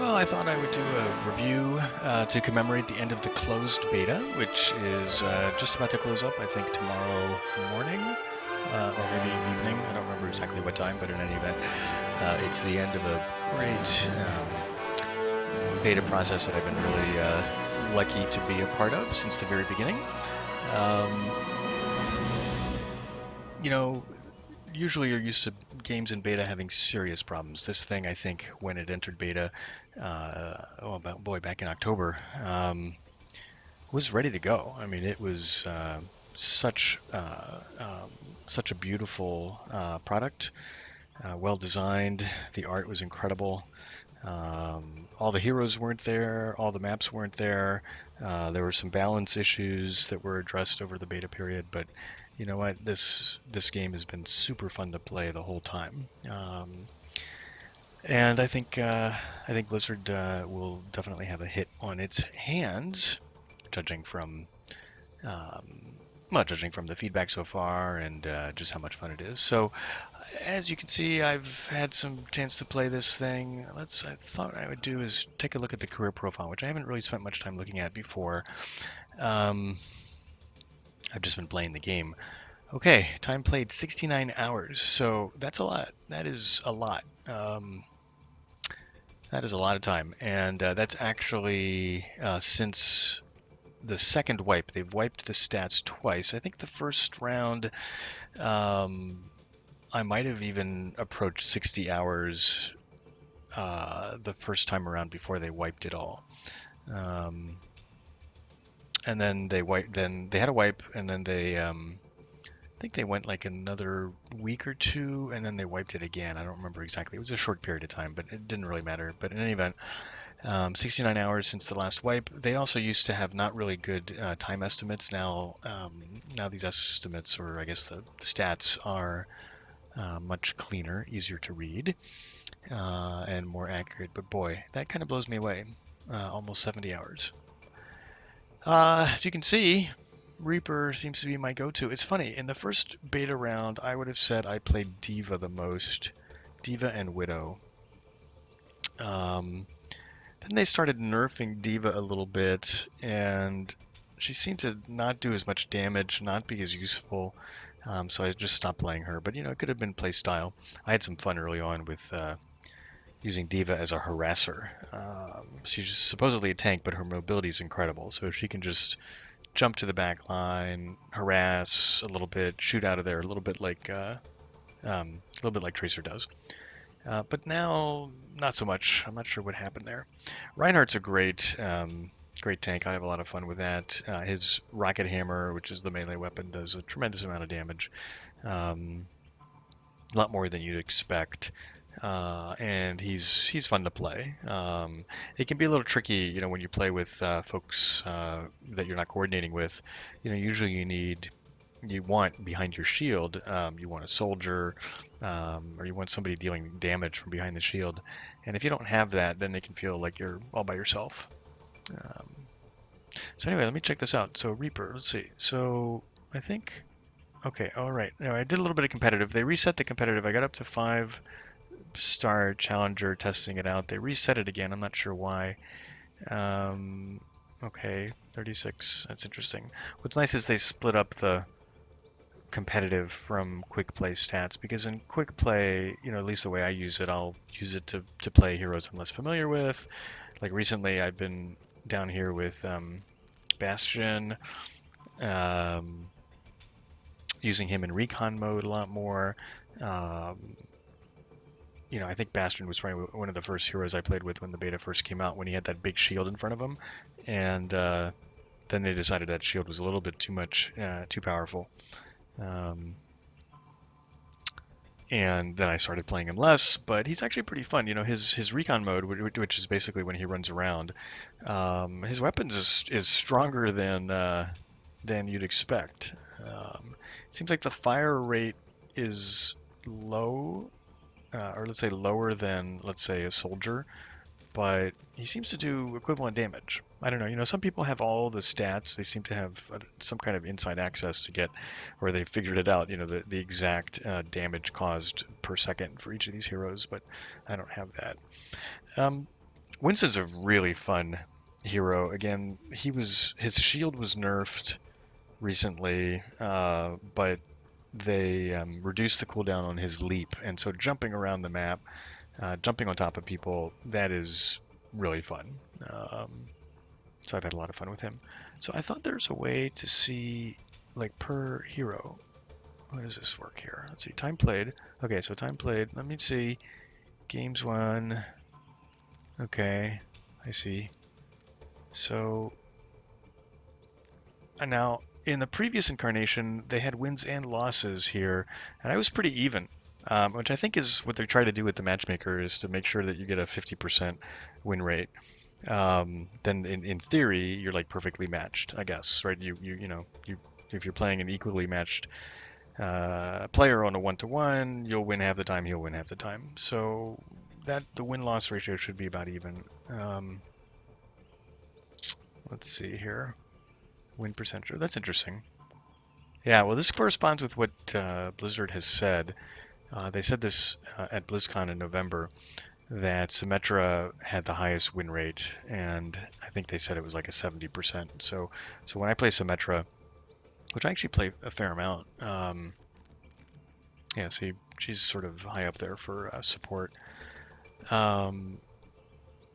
Well, I thought I would do a review to commemorate the end of the closed beta, which is just about to close up, I think, tomorrow morning, or maybe evening. I don't remember exactly what time, but in any event, it's the end of a great beta process that I've been really lucky to be a part of since the very beginning. Um, you know, Usually you're used to games in beta having serious problems. This thing, I think, when it entered beta, back in October, was ready to go. I mean, it was such such a beautiful product, well designed. The art was incredible. All the heroes weren't there. All the maps weren't there. There were some balance issues that were addressed over the beta period, but you know what? This game has been super fun to play the whole time. And I think Blizzard will definitely have a hit on its hands, judging from judging from the feedback so far and just how much fun it is. So, as you can see, I've had some chance to play this thing. I thought I would do is take a look at the career profile, which I haven't really spent much time looking at before. Um, I've just been playing the game. Okay, time played 69 hours. So that's a lot. That is a lot. That is a lot of time, and that's actually since the second wipe. They've wiped the stats twice. I think the first round, um, I might have even approached 60 hours the first time around before they wiped it all. Um, and then they wiped. Then they had a wipe, and then I think they went like another week or two, and then they wiped it again. I don't remember exactly. It was a short period of time, but it didn't really matter. But in any event, 69 hours since the last wipe. They also used to have not really good time estimates. Now these estimates, or I guess the stats, are much cleaner, easier to read, and more accurate. But boy, that kind of blows me away. Almost 70 hours. As you can see, Reaper seems to be my go-to. It's funny, in the first beta round, I would have said I played D.Va the most. D.Va and Widow. Um, Then they started nerfing D.Va a little bit, and she seemed to not do as much damage, not be as useful. So I just stopped playing her. But it could have been play style. I had some fun early on with using D.Va as a harasser. She's supposedly a tank, but her mobility is incredible. So she can just jump to the back line, harass a little bit, shoot out of there, a little bit like Tracer does. But now, not so much. I'm not sure what happened there. Reinhardt's a great tank. I have a lot of fun with that. His rocket hammer, which is the melee weapon, does a tremendous amount of damage. Um, a lot more than you'd expect. And he's fun to play. It can be a little tricky, when you play with folks that you're not coordinating with. Usually you want behind your shield, you want a soldier, or you want somebody dealing damage from behind the shield. And if you don't have that, then it can feel like you're all by yourself. Um, so anyway, let me check this out. So Reaper, let's see. So I think, okay, all right. Now I did a little bit of competitive. They reset the competitive. I got up to 5-star challenger testing it out. They reset it again. I'm not sure why. Um, okay, 36. That's interesting. What's nice is they split up the competitive from quick play stats, because in quick play, at least the way I use it, I'll use it to play heroes I'm less familiar with. Like recently, I've been down here with Bastion, um, using him in recon mode a lot more. Um, I think Bastion was probably one of the first heroes I played with when the beta first came out, when he had that big shield in front of him, and then they decided that shield was a little bit too powerful. Um, and then I started playing him less, but he's actually pretty fun. His recon mode, which is basically when he runs around, his weapons is stronger than you'd expect. It seems like the fire rate is low, or let's say lower than, let's say, a soldier, but he seems to do equivalent damage. I don't know. Some people have all the stats. They seem to have some kind of inside access to get, or they figured it out. The exact damage caused per second for each of these heroes, but I don't have that. Um, Winston's a really fun hero. Again, his shield was nerfed recently, but they reduced the cooldown on his leap, and so jumping around the map, jumping on top of people, that is really fun. So I've had a lot of fun with him. So I thought there's a way to see, like, per hero. How does this work here? Let's see. Time played. Okay, so time played. Let me see. Games won. Okay, I see. So, and now in the previous incarnation, they had wins and losses here, and I was pretty even, which I think is what they try to do with the matchmaker, is to make sure that you get a 50% win rate. Then in theory, you're like perfectly matched, I guess, right? You if you're playing an equally matched player on a one-to-one, you'll win half the time, he'll win half the time. So that the win-loss ratio should be about even. Let's see here. Win percentage. That's interesting. Yeah, well, this corresponds with what Blizzard has said. They said this at BlizzCon in November, that Symmetra had the highest win rate, and I think they said it was like a 70%. So when I play Symmetra, which I actually play a fair amount, yeah, see, she's sort of high up there for support.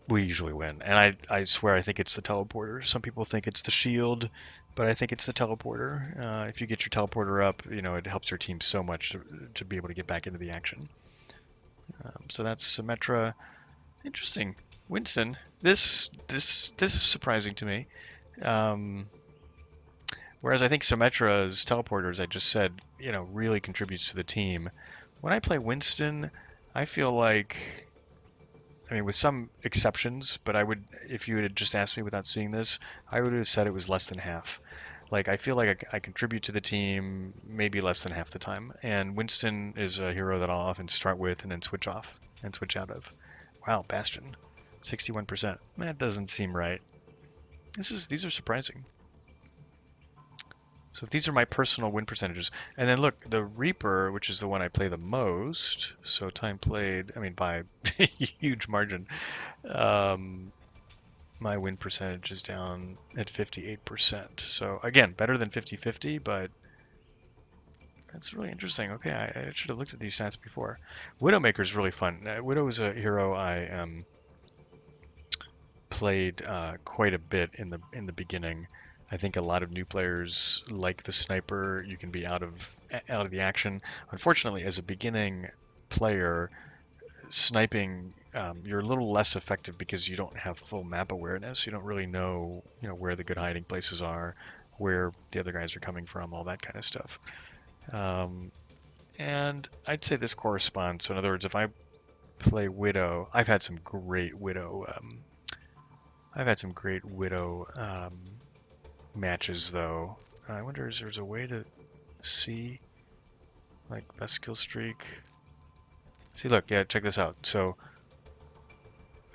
We usually win, and I swear I think it's the teleporter. Some people think it's the shield, but I think it's the teleporter. If you get your teleporter up, it helps your team so much to be able to get back into the action. So that's Symmetra. Interesting. Winston. This is surprising to me. Um, Whereas I think Symmetra's teleporter, as I just said, really contributes to the team. When I play Winston, I feel like, I mean, with some exceptions, but if you had just asked me without seeing this, I would have said it was less than half. Like, I feel like I contribute to the team maybe less than half the time. And Winston is a hero that I'll often start with and then switch off and switch out of. Wow, Bastion, 61%. That doesn't seem right. These are surprising. So if these are my personal win percentages, and then look, the Reaper, which is the one I play the most, so time played, I mean by a huge margin, my win percentage is down at 58%. So again, better than 50-50, but that's really interesting. Okay, I should have looked at these stats before. Widowmaker is really fun. Widow is a hero I played quite a bit in the beginning. I think a lot of new players like the sniper. You can be out of the action. Unfortunately, as a beginning player, sniping, you're a little less effective because you don't have full map awareness. You don't really know, where the good hiding places are, where the other guys are coming from, all that kind of stuff. And I'd say this corresponds. So in other words, if I play Widow, I've had some great Widow. I've had some great Widow matches though. I wonder if there's a way to see like best kill streak. See, look, yeah, check this out. So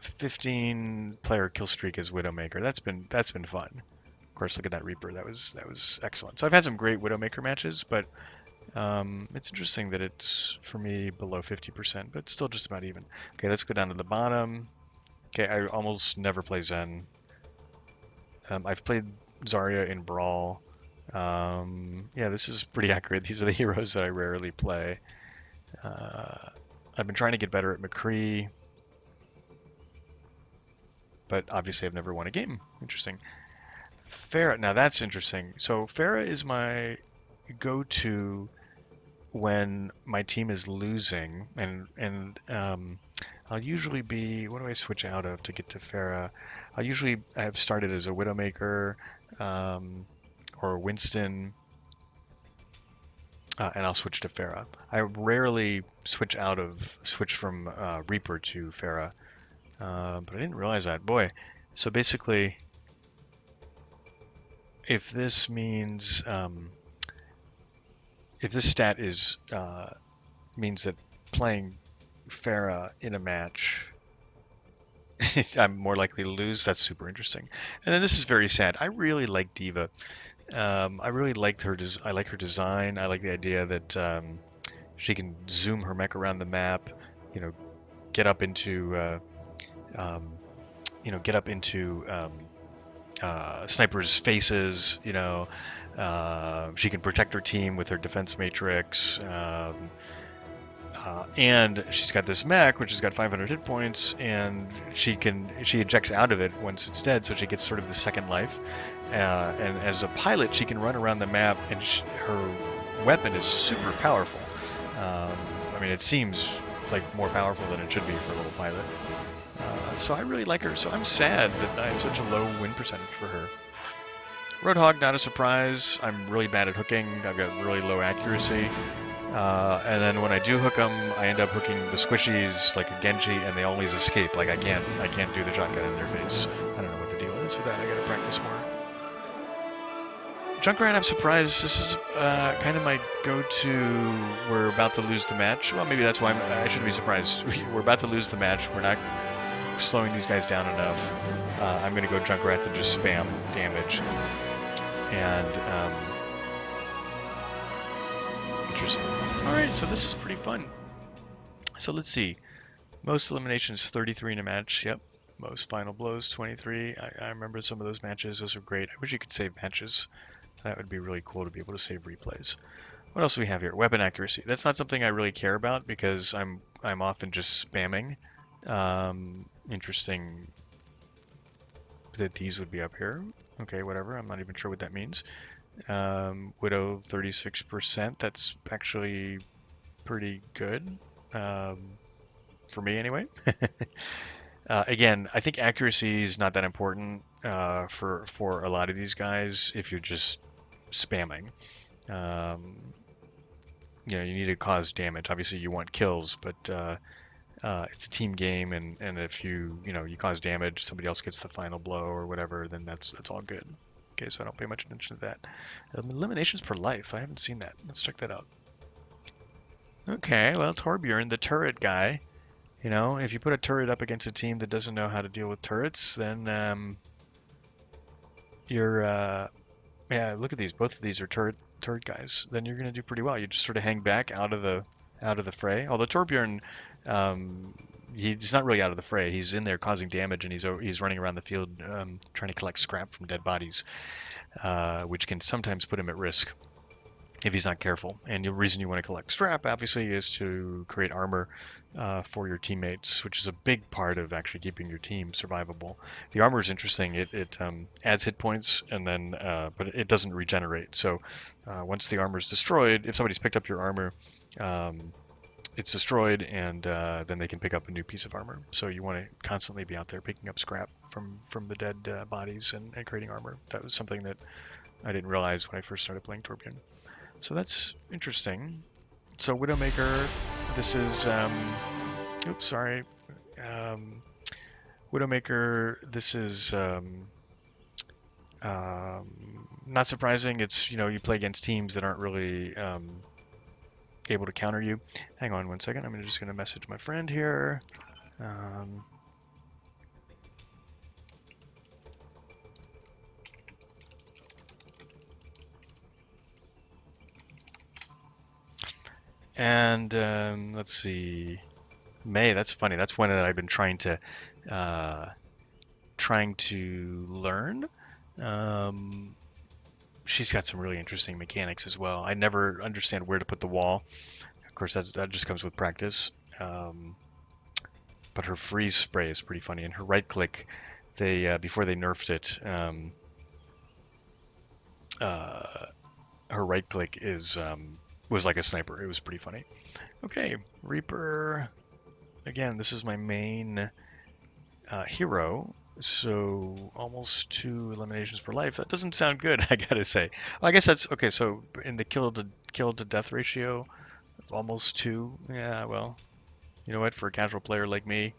15 player kill streak as Widowmaker. That's been fun. Of course, look at that Reaper. That was excellent. So I've had some great Widowmaker matches, but it's interesting that it's for me below 50%, but still just about even. Okay, let's go down to the bottom. Okay, I almost never play Zen. I've played Zarya in Brawl. Yeah, this is pretty accurate. These are the heroes that I rarely play. I've been trying to get better at McCree, but obviously I've never won a game. Interesting. Pharah, now that's interesting. So Pharah is my go-to when my team is losing, and I'll usually be, what do I switch out of to get to Pharah? I have started as a Widowmaker or Winston, and I'll switch to Pharah. I rarely switch from Reaper to Pharah, but I didn't realize that. Boy, so basically, if this means, if this stat means that playing Pharah in a match, I'm more likely to lose. That's super interesting. And then this is very sad. I really like D.Va. I really liked her. I like her design. I like the idea that she can zoom her mech around the map. Get up into get up into snipers' faces. She can protect her team with her defense matrix. And she's got this mech, which has got 500 hit points, and she ejects out of it once it's dead, so she gets sort of the second life. And as a pilot, she can run around the map, and her weapon is super powerful. I mean, it seems like more powerful than it should be for a little pilot. So I really like her. So I'm sad that I have such a low win percentage for her. Roadhog, not a surprise. I'm really bad at hooking. I've got really low accuracy. And then when I do hook them, I end up hooking the squishies like a Genji, and they always escape. Like I can't do the shotgun in their face. I don't know what the deal is with that. I gotta practice more. Junkrat, I'm surprised. This is kind of my go-to. We're about to lose the match. Well, maybe that's why I shouldn't be surprised. We're about to lose the match. We're not slowing these guys down enough. I'm gonna go Junkrat and just spam damage. And interesting. All right, so this is pretty fun. So let's see. Most eliminations 33 in a match. Yep. Most final blows 23. I remember some of those matches. Those are great. I wish you could save matches. That would be really cool to be able to save replays. What else do we have here? Weapon accuracy. That's not something I really care about because I'm often just spamming. Interesting that these would be up here. Okay, whatever. I'm not even sure what that means. Widow 36%. That's actually pretty good. For me anyway. Again, I think accuracy is not that important for a lot of these guys if you're just spamming. You need to cause damage. Obviously, you want kills, but it's a team game, and if you cause damage, somebody else gets the final blow or whatever, then that's all good. Okay, so I don't pay much attention to that. Eliminations per life. I haven't seen that. Let's check that out. Okay, well, Torbjorn, the turret guy. If you put a turret up against a team that doesn't know how to deal with turrets, then you're yeah. Look at these. Both of these are turret guys. Then you're gonna do pretty well. You just sort of hang back out of the fray. Although Torbjorn, he's not really out of the fray. He's in there causing damage, and he's running around the field trying to collect scrap from dead bodies, which can sometimes put him at risk if he's not careful. And the reason you want to collect scrap, obviously, is to create armor for your teammates, which is a big part of actually keeping your team survivable. The armor is interesting. It adds hit points, and then but it doesn't regenerate. So once the armor is destroyed, if somebody's picked up your armor, it's destroyed, and then they can pick up a new piece of armor. So you want to constantly be out there picking up scrap from the dead bodies and creating armor. That was something that I didn't realize when I first started playing Torbjorn. So that's interesting. So Widowmaker, this is, oops, sorry. Widowmaker, this is not surprising. It's, you play against teams that aren't really able to counter you. Hang on one second. I'm just going to message my friend here. And let's see, May. That's funny. That's one that I've been trying to learn. She's got some really interesting mechanics as well. I never understand where to put the wall. Of course, that just comes with practice. But her freeze spray is pretty funny, and her right click, they before they nerfed it, her right click was like a sniper. It was pretty funny. Okay, Reaper. Again, this is my main hero. So almost 2 eliminations per life. That doesn't sound good, I gotta say. Well, I guess that's okay. So in the kill to death ratio, almost 2. Yeah, well, you know what? For a casual player like me,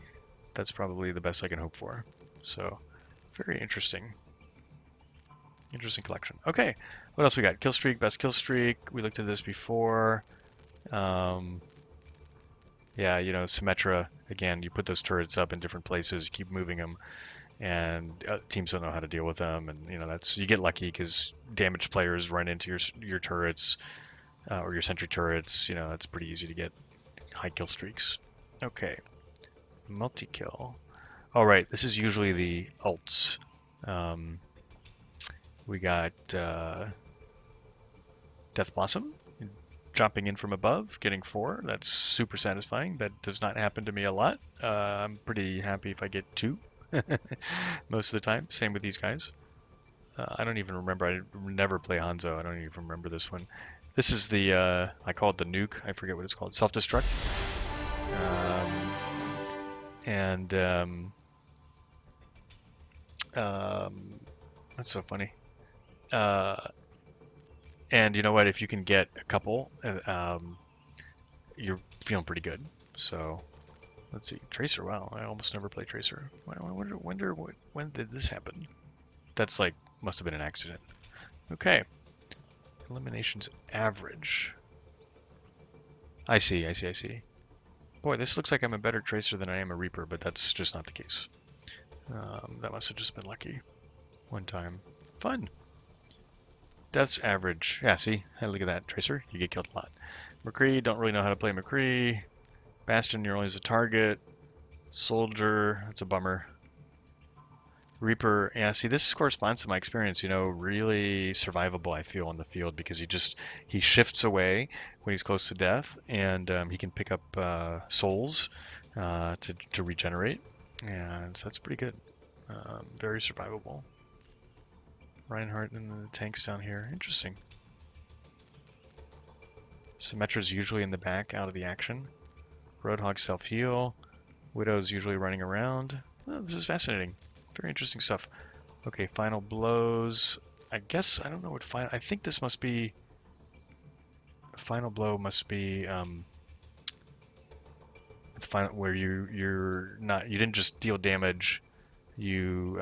that's probably the best I can hope for. So very interesting. Interesting collection. Okay, what else we got? Kill streak, best kill streak. We looked at this before. Yeah, Symmetra. Again, you put those turrets up in different places, keep moving them, and teams don't know how to deal with them. And that's, you get lucky because damaged players run into your turrets or your sentry turrets. It's pretty easy to get high kill streaks. Okay, multi-kill. All right, this is usually the ults. Um, we got Death Blossom dropping in from above, getting 4. That's super satisfying. That does not happen to me a lot. I'm pretty happy if I get 2 most of the time. Same with these guys. I don't even remember. I never play Hanzo. I don't even remember this one. This is the, I call it the nuke. I forget what it's called. Self-destruct. Um, and that's so funny. Uh, and you know what? If you can get a couple, you're feeling pretty good. So let's see. Tracer. Wow, I almost never play Tracer. I wonder when did this happen? That's like must have been an accident. Okay. Eliminations average. I see. Boy, this looks like I'm a better Tracer than I am a Reaper, but that's just not the case. That must have just been lucky. One time. Fun. Deaths average. Yeah, see? Hey, look at that. Tracer, you get killed a lot. McCree, don't really know how to play McCree. Bastion, you're always a target. Soldier, that's a bummer. Reaper, yeah, see, this corresponds to my experience, really survivable, I feel, on the field because he shifts away when he's close to death, and he can pick up souls to regenerate, and so that's pretty good. Very survivable. Reinhardt and the tanks down here. Interesting. Symmetra's usually in the back, out of the action. Roadhog self-heal. Widow's usually running around. Oh, this is fascinating. Very interesting stuff. Okay, final blows. I guess, I don't know what final... I think this must be... Final blow must be... final, where you're not... You didn't just deal damage. You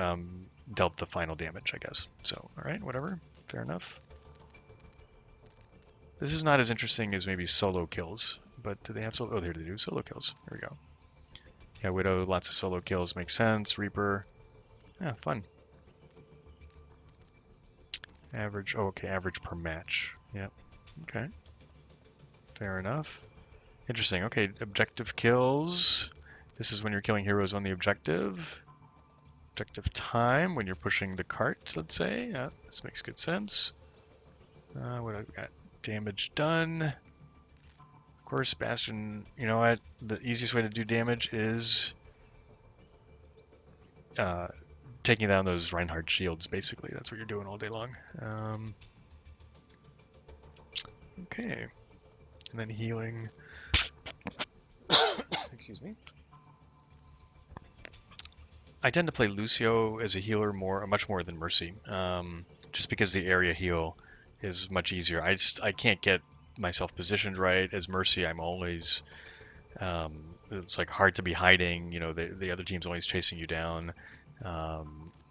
dealt the final damage, I guess. So, alright, whatever. Fair enough. This is not as interesting as maybe solo kills, but do they have solo? Oh, there they do. Solo kills. There we go. Yeah, Widow, lots of solo kills. Makes sense. Reaper. Yeah, fun. Average. Oh, okay. Average per match. Yep. Okay. Fair enough. Interesting. Okay, objective kills. This is when you're killing heroes on the objective. Objective time, when you're pushing the cart, let's say. Yeah, this makes good sense. What I've got? Damage done. Of course, Bastion, you know what? The easiest way to do damage is taking down those Reinhardt shields, basically. That's what you're doing all day long. Okay. And then healing. Excuse me. I tend to play Lucio as a healer much more than Mercy, just because the area heal is much easier. I can't get myself positioned right. As Mercy, I'm always it's like hard to be hiding. The other team's always chasing you down.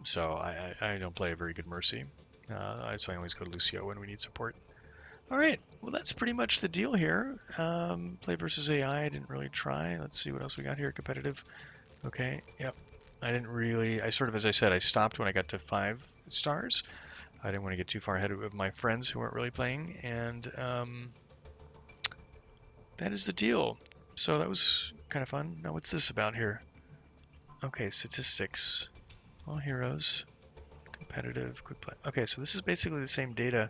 So I don't play a very good Mercy. So I always go to Lucio when we need support. All right, well that's pretty much the deal here. Play versus AI, I didn't really try. Let's see what else we got here. Competitive. Okay, yep. I sort of, as I said, I stopped when I got to 5 stars. I didn't want to get too far ahead of my friends who weren't really playing, and that is the deal. So that was kind of fun. Now what's this about here? Okay, statistics. All heroes. Competitive, quick play. Okay, so this is basically the same data,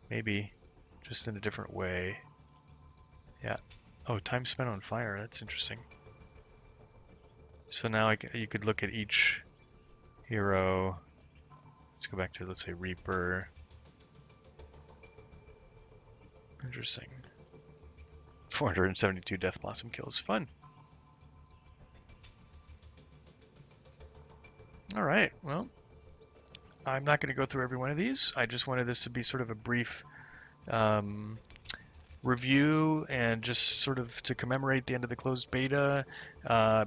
maybe, just in a different way. Yeah. Oh, time spent on fire. That's interesting. So now you could look at each hero. Let's go back to, let's say, Reaper. Interesting. 472 Death Blossom kills. Fun. Alright, well, I'm not going to go through every one of these. I just wanted this to be sort of a brief review and just sort of to commemorate the end of the closed beta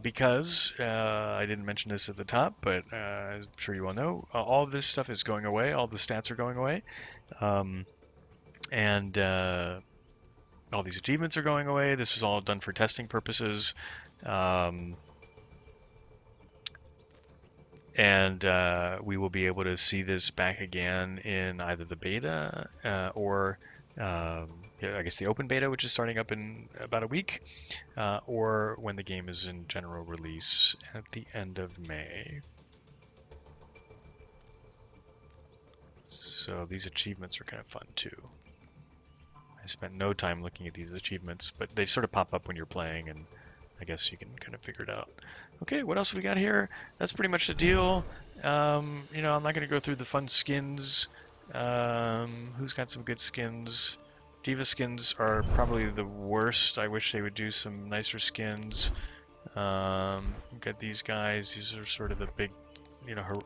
because I didn't mention this at the top, but I'm sure you all know, all of this stuff is going away. All the stats are going away. And all these achievements are going away. This was all done for testing purposes. And we will be able to see this back again in either the beta or yeah, I guess the open beta, which is starting up in about a week, or when the game is in general release at the end of May. So these achievements are kind of fun too. I spent no time looking at these achievements, but they sort of pop up when you're playing, and I guess you can kind of figure it out. Okay, what else have we got here? That's pretty much the deal. You know, I'm not going to go through the fun skins. Who's got some good skins? Diva skins are probably the worst. I wish they would do some nicer skins. We've got these guys. These are sort of the big, you know,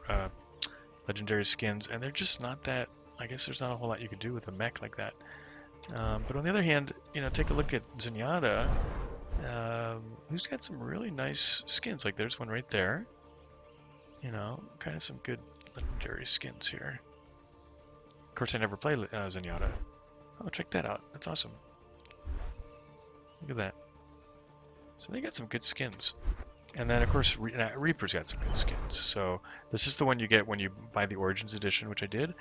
legendary skins, and they're just not that. I guess there's not a whole lot you could do with a mech like that. But on the other hand, you know, take a look at Zenyatta, who's got some really nice skins. Like there's one right there. You know, kind of some good legendary skins here. Of course, I never played Zenyatta. Oh, check that out. That's awesome. Look at that. So they got some good skins. And then, of course, Reaper's got some good skins. So this is the one you get when you buy the Origins Edition, which I did.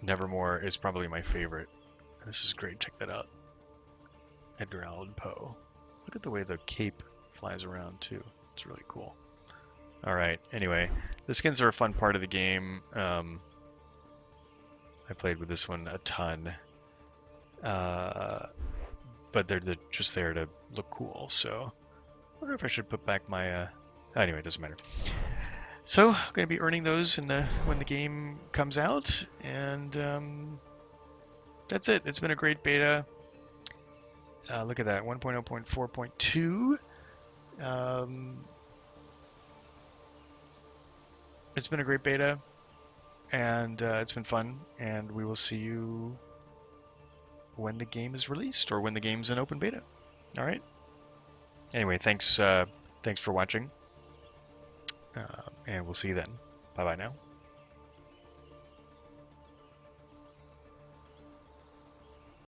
Nevermore is probably my favorite. This is great. Check that out. Edgar Allan Poe. Look at the way the cape flies around, too. It's really cool. All right. Anyway, the skins are a fun part of the game. I played with this one a ton. But they're just there to look cool. So I wonder if I should put back my... Anyway, it doesn't matter. So I'm going to be earning those when the game comes out. And that's it. It's been a great beta. Look at that, 1.0.4.2. It's been a great beta. And it's been fun. And we will see you when the game is released or when the game's in open beta. All right. Anyway, thanks for watching, and we'll see you then. Bye bye now.